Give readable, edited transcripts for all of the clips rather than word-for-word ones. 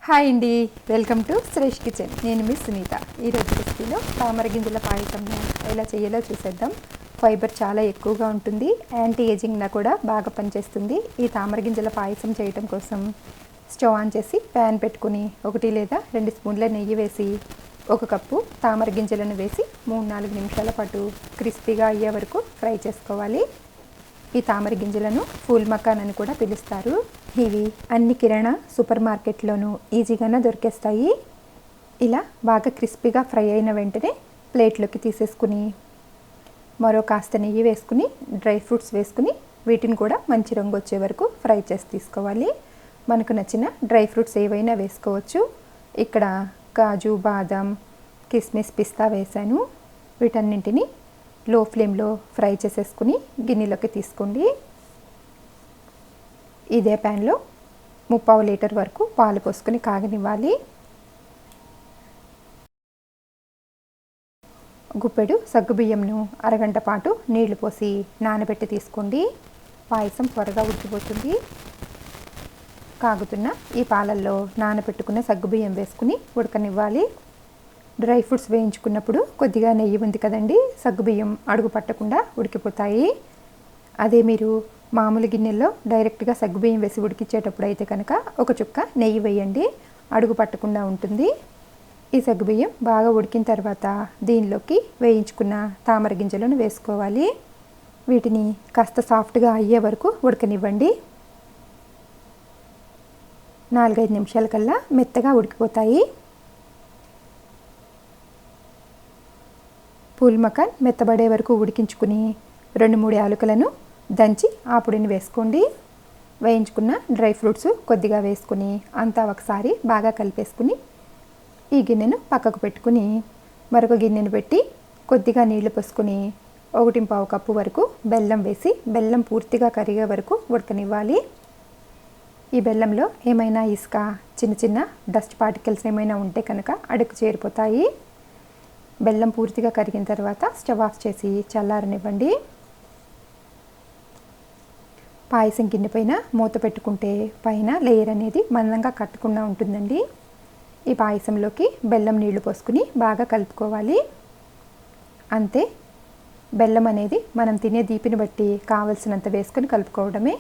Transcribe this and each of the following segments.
Hi అండి, welcome to Shresh kitchen. నేను మీ సునీత. ఈరోజు రెసిపీలో తామర గింజల పాయసంను ఎలా చేయాలో చూసేద్దాం. ఫైబర్ చాలా ఎక్కువగా ఉంటుంది, యాంటీ ఏజింగ్లా కూడా బాగా పనిచేస్తుంది. ఈ తామర గింజల పాయసం చేయడం కోసం స్టవ్ ఆన్ చేసి ప్యాన్ పెట్టుకుని 1 లేదా 2 స్పూన్ల నెయ్యి వేసి 1 కప్పు తామర గింజలను వేసి 3-4 నిమిషాల పాటు క్రిస్పీగా అయ్యే వరకు ఫ్రై చేసుకోవాలి. ఈ తామర గింజలను ఫూల్ మకాన్ అని కూడా పిలుస్తారు. ఇవి అన్ని కిరాణా సూపర్ మార్కెట్లోనూ ఈజీగానే దొరికేస్తాయి. ఇలా బాగా క్రిస్పీగా ఫ్రై అయిన వెంటనే ప్లేట్లోకి తీసేసుకుని మరో కాస్త నెయ్యి వేసుకుని డ్రై ఫ్రూట్స్ వేసుకుని వీటిని కూడా మంచి రంగు వచ్చే వరకు ఫ్రై చేసి తీసుకోవాలి. మనకు నచ్చిన డ్రై ఫ్రూట్స్ ఏవైనా వేసుకోవచ్చు. ఇక్కడ కాజు, బాదం, కిస్మిస్, పిస్తా వేసాను. వీటన్నింటినీ లో ఫ్లేమ్లో ఫ్రై చేసేసుకుని గిన్నెలోకి తీసుకోండి. ఇదే ప్యాన్లో 3/4 లీటర్ వరకు పాలు పోసుకొని కాగనివ్వాలి. గుప్పెడు సగ్గుబియ్యంను అరగంట పాటు నీళ్లు పోసి నానబెట్టి తీసుకోండి. పాయసం త్వరగా ఉడికిపోతుంది. కాగుతున్న ఈ పాలల్లో నానబెట్టుకున్న సగ్గుబియ్యం వేసుకుని ఉడకనివ్వాలి. డ్రై ఫ్రూట్స్ వేయించుకున్నప్పుడు కొద్దిగా నెయ్యి ఉంది కదండి, సగ్గుబియ్యం అడుగు పట్టకుండా ఉడికిపోతాయి. అదే మీరు మామూలు గిన్నెల్లో డైరెక్ట్గా సగ్గుబియ్యం వేసి ఉడికించేటప్పుడు అయితే కనుక 1 చుక్క నెయ్యి వేయండి, అడుగు పట్టకుండా ఉంటుంది. ఈ సగ్గుబియ్యం బాగా ఉడికిన తర్వాత దీనిలోకి వేయించుకున్న తామర గింజలను వేసుకోవాలి. వీటిని కాస్త సాఫ్ట్గా అయ్యే వరకు ఉడకనివ్వండి. 4-5 నిమిషాల కల్లా మెత్తగా ఉడికిపోతాయి. పూల్ మకాన్ మెత్తబడే వరకు ఉడికించుకుని 2-3 యాలకులను దంచి ఆ పొడిని వేసుకోండి. వేయించుకున్న డ్రై ఫ్రూట్స్ కొద్దిగా వేసుకుని అంతా ఒకసారి బాగా కలిపేసుకుని ఈ గిన్నెను పక్కకు పెట్టుకుని మరొక గిన్నెను పెట్టి కొద్దిగా నీళ్లు పోసుకుని 1.5 కప్పు వరకు బెల్లం వేసి బెల్లం పూర్తిగా కరిగే వరకు ఉడకనివ్వాలి. ఈ బెల్లంలో ఏమైనా ఇసుక, చిన్న చిన్న డస్ట్ పార్టికల్స్ ఏమైనా ఉంటే కనుక అడుగు చేరిపోతాయి. బెల్లం పూర్తిగా కరిగిన తర్వాత స్టవ్ ఆఫ్ చేసి చల్లారనివ్వండి. పాయసం గిన్నె పైన మూత పెట్టుకుంటే పైన లేయర్ అనేది మందంగా కట్టకుండా ఉంటుందండి. ఈ పాయసంలోకి బెల్లం నీళ్లు పోసుకుని బాగా కలుపుకోవాలి. అంతే, బెల్లం అనేది మనం తినే తీపిని బట్టి కావలసినంత వేసుకొని కలుపుకోవడమే.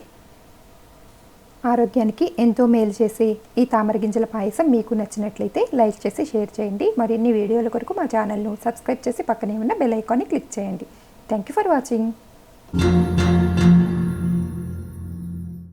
ఆరోగ్యానికి ఎంతో మేలు చేసే ఈ తామర గింజల పాయసం మీకు నచ్చినట్లయితే లైక్ చేసి షేర్ చేయండి. మరిన్ని వీడియోల కొరకు మా ఛానల్ను సబ్స్క్రైబ్ చేసి పక్కనే ఉన్న బెల్ ఐకాన్ని క్లిక్ చేయండి. Thank you for watching.